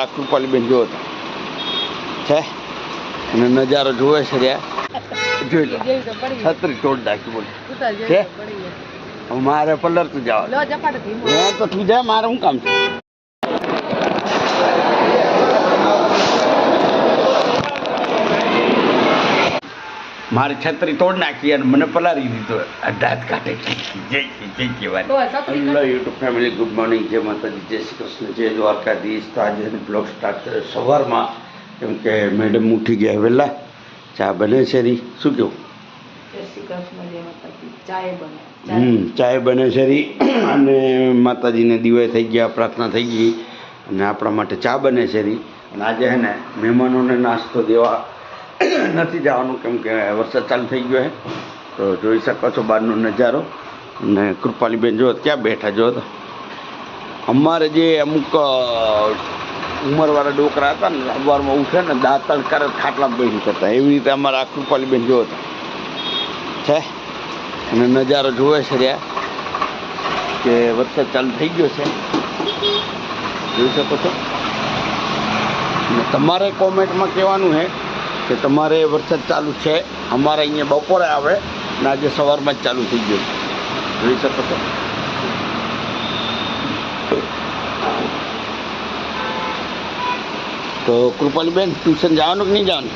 અમારા કૃપાલીબેન જો છે અને નજારો જોવે છે રહ્યા જોઈ લો છત્રી તોડ નાખી બોલ છે મારે પલર તું જાવ તો તું જા મારે શું કામ છે મારી છત્રી તોડ નાખી અને મને પલારી દીધો દાંત કાઢે જય કહેવાય યુટ્યુબ ફેમિલી ગુડ મોર્નિંગ જય માતાજી જય શ્રી કૃષ્ણ જય દ્વારકાધીશ તો આજે બ્લોગ સ્ટાર્ટ કર્યો સવારમાં કેમ કે મેડમ ઉઠી ગયા વહેલા ચા બને છે રી શું કેવું ચાય બને છે રી અને માતાજીને દિવાય થઈ ગયા પ્રાર્થના થઈ ગઈ અને આપણા માટે ચા બને છે રી અને આજે હે ને મહેમાનોને નાસ્તો દેવા નથી જવાનું કેમ કે વરસાદ ચાલુ થઈ ગયો છે તો જોઈ શકો છો બહારનો નજારો અને કૃપાલીબેન જો ક્યાં બેઠા જો તો અમારે જે અમુક ઉંમરવાળા ડોકરા હતા ને સવારમાં ઉઠે ને દાંતણ કરે ખાટલામાં બેસી કરતા એવી રીતે અમારા કૃપાલીબેન જો છે અને નજારો જોવે છે રહ્યા કે વરસાદ ચાલુ થઈ ગયો છે જોઈ શકો છો અને તમારે કોમેન્ટમાં કહેવાનું છે કે તમારે વરસાદ ચાલુ છે અમારે અહીંયા બપોરે આવે ને આજે સવારમાં જ ચાલુ થઈ ગયો જોઈ શકો છો તો કૃપાલીબેન ટ્યુશન જવાનું કે નહીં જવાનું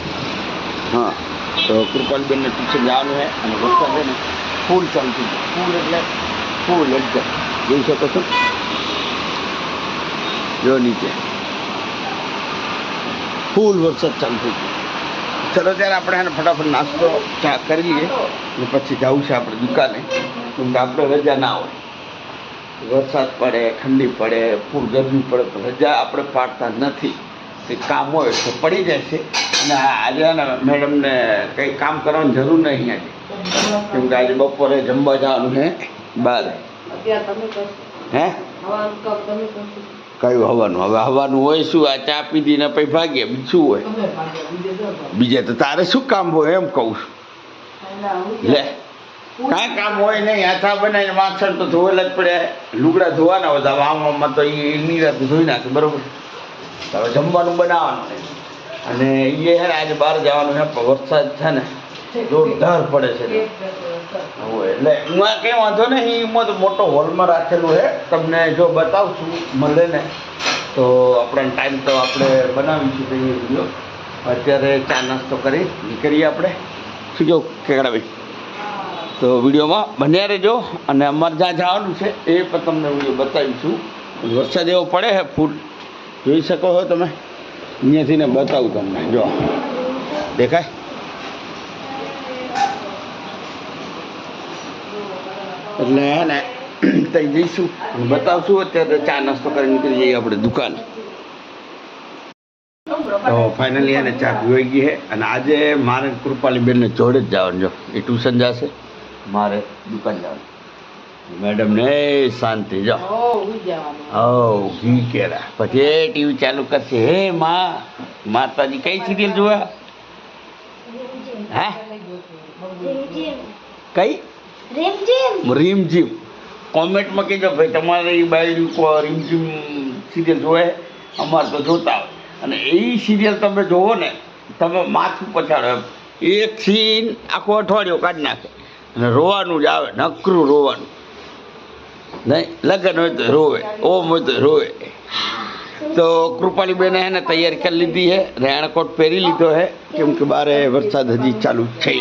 હા તો કૃપાલીબેનને ટ્યુશન જવાનું છે અને વરસાદ છે ને ફૂલ ચાલુ થઈ ગયો ફૂલ એટલે ફૂલ એકદમ જોઈ શકો છો જો નીચે ફૂલ વરસાદ ચાલુ થઈ ગયો ચલો ત્યારે આપણે એને ફટાફટ નાસ્તો ચા કરી લઈએ અને પછી જવું છે આપણે દુકાને કેમ કે આપણે રજા ના હોય વરસાદ પડે ઠંડી પડે ફૂલ ગરમી પડે તો રજા આપણે પાડતા નથી તે કામ હોય તો પડી જાય છે અને આજે ને મેડમને કંઈ કામ કરવાની જરૂર નહીં આજે કેમ કે આજે બપોરે જમવા જવાનું છે બહાર હે કયું હવાનું હવે હવાનું હોય શું આ ચા પીધી ને પછી ભાગીએ બીજું શું હોય બીજે તો તારે શું કામ હોય એમ કહું છું લે કાંઈ કામ હોય નહીં આ ચા બનાવીને વાસણ તો ધોયેલા જ પડે લુગડા ધોવાના હોય તો આમાં તો એ નિરાત ધોઈ નાખે બરાબર હવે જમવાનું બનાવવાનું અને એ છે ને આજે બહાર જવાનું છે પણ વરસાદ છે ને જોરદાર પડે છે એટલે હું આ કંઈ વાંધો નહીં એમાં તો મોટો હોલમાં રાખેલું છે તમને જો બતાવશું મળે ને તો આપણને ટાઈમ તો આપણે બનાવીશું તો એ વિડીયો અત્યારે ચા નાસ્તો કરી નીકળીએ આપણે શું કહો કેકડાભાઈ તો વિડીયોમાં બન્યા રહેજો અને અમારે જ્યાં જવાનું છે એ પણ તમને વિડીયો બતાવીશું વરસાદ એવો પડે છે ફૂલ જોઈ શકો છો તમે અહીંયાથી ને બતાવું તમને જો દેખાય એટલે હે ને ત્યાં જઈશું બતાવશું અત્યારે ચા નાસ્તો કરી નીકળી જઈએ આપણે દુકાને તો ફાઇનલી એને ચા પીવાઈ ગઈ છે અને આજે મારે કૃપાલીબેનને જોડે જ જવાનું જો એ ટ્યુશન જશે મારે દુકાન જવાનું મેડમને શાંતિ જો હો ઘી કેરા પછી એ ટીવી ચાલુ કરશે હે માં માતાજી કઈ સિરિયલ જોવા હે કઈ રીમઝીમ કોમેન્ટમાં કહેજો ભાઈ તમારે એ બાયડી રીમઝીમ સિરિયલ જોવે અમારે તો જોતા હોય અને એ સિરિયલ તમે જોવો ને તમે માથું પછાડો એમ એક સીન આખો અઠવાડિયો કાઢી નાખે અને રોવાનું જ આવે નકરું રોવાનું નહીં લગ્ન હોય તો રોવે ઓમ હોય તો રોવે તો કૃપાલીબેને એને તૈયારી કરી લીધી છે રેણકોટ પહેરી લીધો છે કેમ કે બારે વરસાદ હજી ચાલુ છે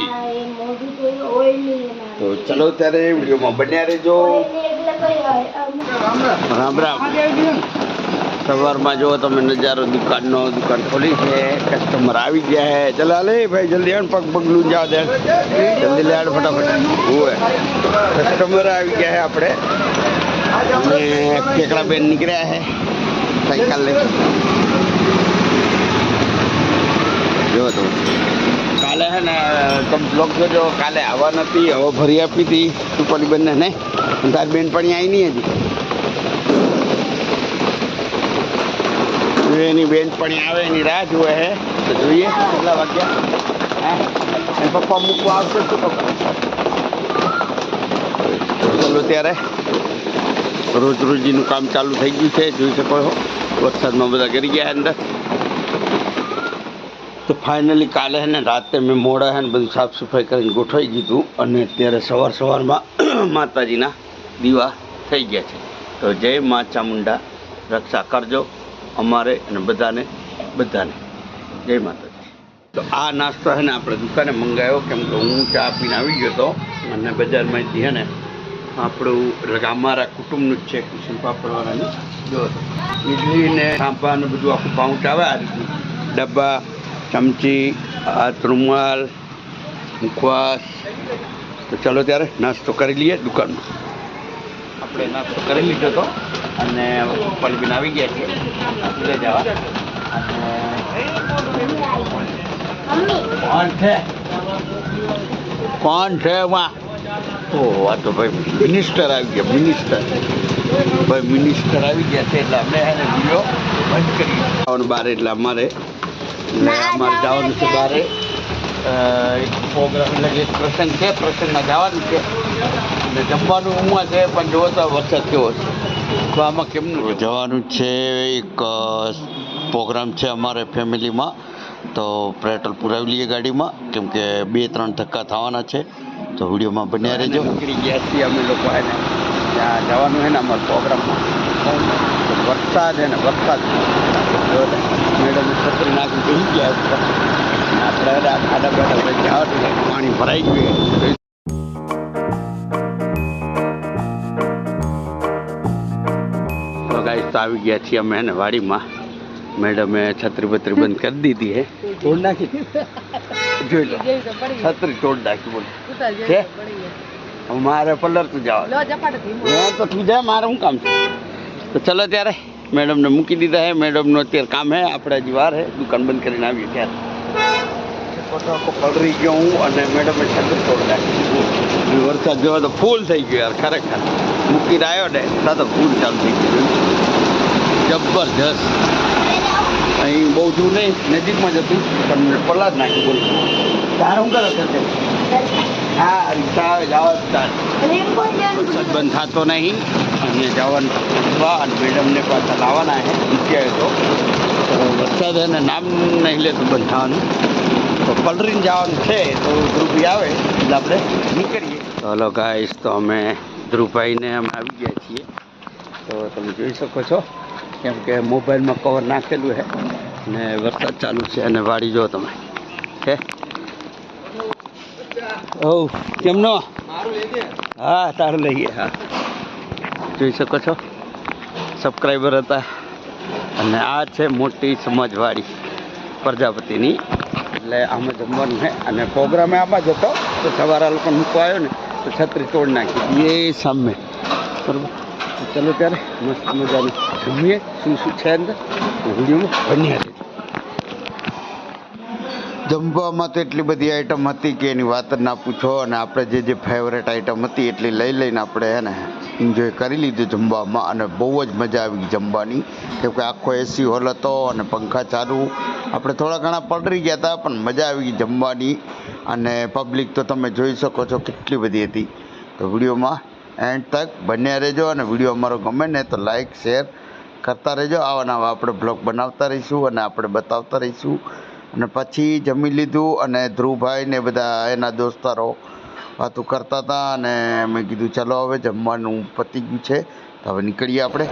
તો ચલો ત્યારે વિડીયોમાં બન્યા રહેજો રામ રામ સવારમાં જો તમે નજારો દુકાન ખોલી છે કસ્ટમર આવી ગયા છે ચલા લે ભાઈ જલ્દી આવ પગ પગલું જાવ દે જલ્દી લે ફટાફટ હોય કસ્ટમર આવી ગયા છે આપણે અને કેકડાબેન નીકળ્યા છે સાયકલ લઈ જો તો કાલે હે ને તમે બ્લોગ જોજો કાલે આવવા નથી હવે ભરી આપી હતી કૃપાલીબેનને ને તારી બેન પણ આવી નહીં હજી એની બેન પણ આવે એની રાહ જોવે હે તો જોઈએ કેટલા વાગ્યા હા એ પપ્પા મૂકવા આવશે શું પપ્પા ચલો ત્યારે રોજ રોજીનું કામ ચાલુ થઈ ગયું છે જોઈ શકો છો વરસાદમાં બધા કરી ગયા અંદર. તો ફાઇનલી કાલે હે ને રાતે મેં મોડા હે ને બધું સાફ સફાઈ કરીને ગોઠવાઈ દીધું અને અત્યારે સવારમાં માતાજીના દીવા થઈ ગયા છે. તો જય મા ચામુંડા, રક્ષા કરજો અમારે અને બધાને જય માતાજી. તો આ નાસ્તો હે ને આપણે દુકાને મંગાવ્યો, કેમ કે હું ચા પીને આવી ગયો હતો અને બજારમાંથી હે ને આપણું અમારા કુટુંબનું જ છે કિશન પાપડવાળાનું. જો ઇડલી ને સાંભા ને બધું આખું પાઉચ આવે આ રીતનું, ડબ્બા, ચમચી, હાથ રૂમાલ, મુખવાસ. તો ચાલો ત્યારે નાસ્તો કરી લઈએ દુકાનમાં. આપણે નાસ્તો કરી લીધો હતો અને પલબીન આવી ગયા છે લઈ જવા. કોણ છે એમાં? ઓ આ તો ભાઈ મિનિસ્ટર આવી ગયા, મિનિસ્ટર આવી ગયા છે એટલે અમે એને વિડીયો બંધ કરી જવાનું બહાર. એટલે અમારે જવાનું છે બહારે એક પ્રોગ્રામ, એટલે એક પ્રસંગ છે, પ્રસંગમાં જવાનું છે અને જમવાનું ઉમાં છે. પણ જોવો તો વરસાદ કેવો છે, તો આમાં કેમનું જવાનું છે? એક પ્રોગ્રામ છે અમારે ફેમિલીમાં, તો પેટ્રોલ પુરાવી લઈએ ગાડીમાં, કેમ કે 2-3 ધક્કા થવાના છે. તો વિડીયોમાં બન્યા રહેજો. નીકળી ગયા છીએ અમે લોકો એને ત્યાં જવાનું છે ને અમારા પ્રોગ્રામમાં. વરસાદ છે ને વરસાદ, મેડમ છત્રી નાખી બેસી ગયા આપણે ખાડા બેઠા જવાનું, પાણી ભરાઈ ગયું. તો ગાઈસ તો આવી ગયા છીએ અમે એને વાડીમાં. મેડમે છત્રી બત્રી બંધ કરી દીધી હે, તોડ નાખી, જોઈ લો છત્રી તોડ નાખી. બોલ છે મારે પલર તું જવા તો તું જા, મારે શું કામ છે? તો ચલો ત્યારે મેડમને મૂકી દીધા હે. મેડમનું અત્યારે કામ હે, આપણે હજી વાર હે, દુકાન બંધ કરીને આવીએ ત્યારે. પલરી ગયો હું અને મેડમે છત્રી તોડ નાખી. વરસાદ જોવા તો ફૂલ થઈ ગયો યાર, ખરેખર મૂકીને આવ્યો ને તો ફૂલ ચાલુ થઈ ગયું, જબરજસ્ત. અહીં બહુ દૂર નહીં, નજીકમાં જ હતું, પણ પલા જ નાખ્યું. બોલ તારે શું કરે છે? હા રિક્ષા આવે જવા બંધ થતો નહીં અને જવાનું અને મેડમને પાછા લાવવાના છે. નીચે તો વરસાદ એને નામ નહીં લે તો બંધ થવાનું, તો પલરીને જવાનું છે. તો ધ્રુવભાઈ આવે એટલે આપણે નીકળીએ. હલો ગાઈસ, તો અમે ધ્રુવભાઈને અમે આવી ગયા છીએ. તો તમે જોઈ શકો છો, કેમ કે મોબાઈલમાં કવર નાખેલું છે ને વરસાદ ચાલુ છે. અને વાડી જો તમે છે. ઓ કેમનો? હા તારું લઈએ. હા જોઈ શકો છો, સબસ્ક્રાઈબર હતા. અને આ છે મોટી સમાજવાડી પ્રજાપતિની, એટલે આમાં જમવાનું છે. અને પ્રોગ્રામે આમાં જ હતો, તો સવારે લોકો મૂકવા આવ્યો ને તો છત્રી તોડ નાખી એ સામે. બરાબર, ચલો ત્યારે મસ્ત મજાનું જમીએ. શું છે અંદર વિડીયોમાં બન્યા છે. જમવામાં તો એટલી બધી આઈટમ હતી કે એની વાત જ ના પૂછો. અને આપણે જે ફેવરેટ આઈટમ હતી એટલી લઈને આપણે હે ને એન્જોય કરી લીધું જમવામાં. અને બહુ જ મજા આવી ગઈ જમવાની, કેમ કે આખો એસી હોલ હતો અને પંખા ચાલુ. આપણે થોડા ઘણા પલરી ગયા હતા, પણ મજા આવી ગઈ જમવાની. અને પબ્લિક તો તમે જોઈ શકો છો કેટલી બધી હતી. તો વિડીયોમાં એન્ડ તક બન્યા રહેજો. અને વિડીયો અમારો ગમે ને તો લાઈક શેર કરતા રહેજો. આવા નવા આપણે બ્લોગ બનાવતા રહીશું અને આપણે બતાવતા રહીશું. અને પછી જમી લીધું અને ધ્રુવભાઈ ને બધા એના દોસ્તારો વાતો કરતા હતા. અને મેં કીધું ચલો હવે જમવાનું પતી ગયું છે, તો હવે નીકળીએ આપણે.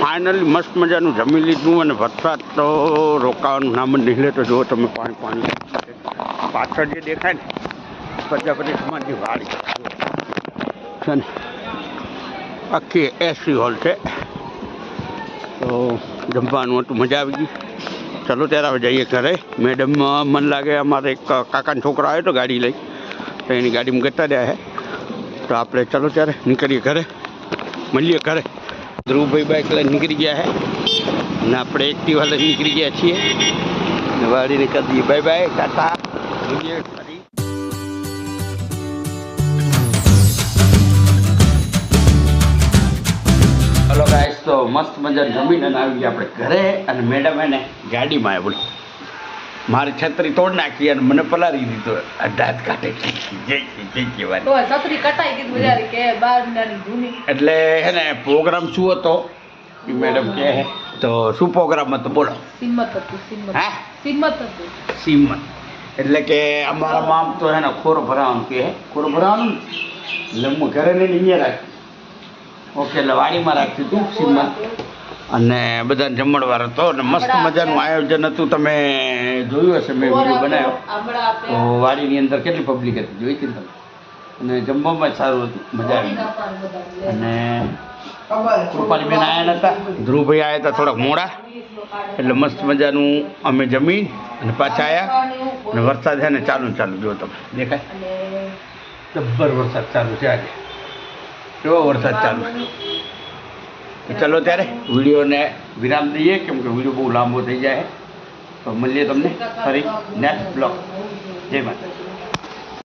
ફાઇનલી મસ્ત મજાનું જમી લીધું અને વરસાદ તો રોકાવાનું નામ જ નહીં લેતો. જુઓ તમે પાણી પાછળ જે દેખાય ને પ્રજાપતિ સમાજની વાડી છે ને, આખી એસી હોલ છે. તો જમવાનું હતું, મજા આવી ગઈ. ચલો ત્યારે હવે જઈએ ઘરે. મેડમ મન લાગે અમારે એક કાકાનો છોકરો આવ્યો હતો ગાડી લઈ, તો એની ગાડીમાં ગતા રહ્યા છે. તો આપણે ચલો ત્યારે નીકળીએ ઘરે, મળીએ ઘરે. ધ્રુવભાઈ બાઇક લઈને નીકળી ગયા છે અને આપણે એક્ટિવા લઈને નીકળી ગયા છીએ ને વાડીને કરી દઈએ બાય બાય ટાટા જોઈએ ફરી. હલો ગાઈસ, તો મસ્ત મજાની જમીન અને આવી ગયા આપણે ઘરે અને મેડમ એને ગાડીમાં આવ્યો. બોલો, મારી છત્રી તોડ નાખી અને મને પલારી દીધો. દાંત કાઢે જય કહેવાય એટલે હે ને પ્રોગ્રામ શું હતો એ મેડમ કહે. તો શું પ્રોગ્રામ હતો બોલો? હા, સીમત એટલે કે અમારા મામ તો હે ને ખોરો ભરાવાનું કહે. ખોરો ભરાવાનું એટલે હું ઘરે લઈને અહીંયા રાખી. ઓકે, એટલે વાડીમાં રાખ્યું હતું સીમત અને બધાને જમણવાર હતો અને મસ્ત મજાનું આયોજન હતું. તમે જોયું હશે, મેં વિડીયો બનાવ્યો. તો વાડીની અંદર કેટલી પબ્લિક હતી જોઈ હતી તમે? અને જમવામાં સારું હતું, મજા આવી. અને કૃપાલીબેન આવ્યા નહોતા, ધ્રુવભાઈ આવ્યા હતા થોડાક મોડા, એટલે મસ્ત મજાનું અમે જમીન અને પાછા આવ્યા. અને વરસાદ છે ને ચાલુ જો તમે દેખાય, જબ્બર વરસાદ ચાલુ છે આજે. કેવો વરસાદ ચાલુ છે. ચાલો ત્યારે વિડીયોને વિરામ દઈએ, કેમ કે વિડીયો બહુ લાંબો થઈ જાય. તો મળીએ તમને ફરી નેક્સ્ટ બ્લોગ. જય માતા.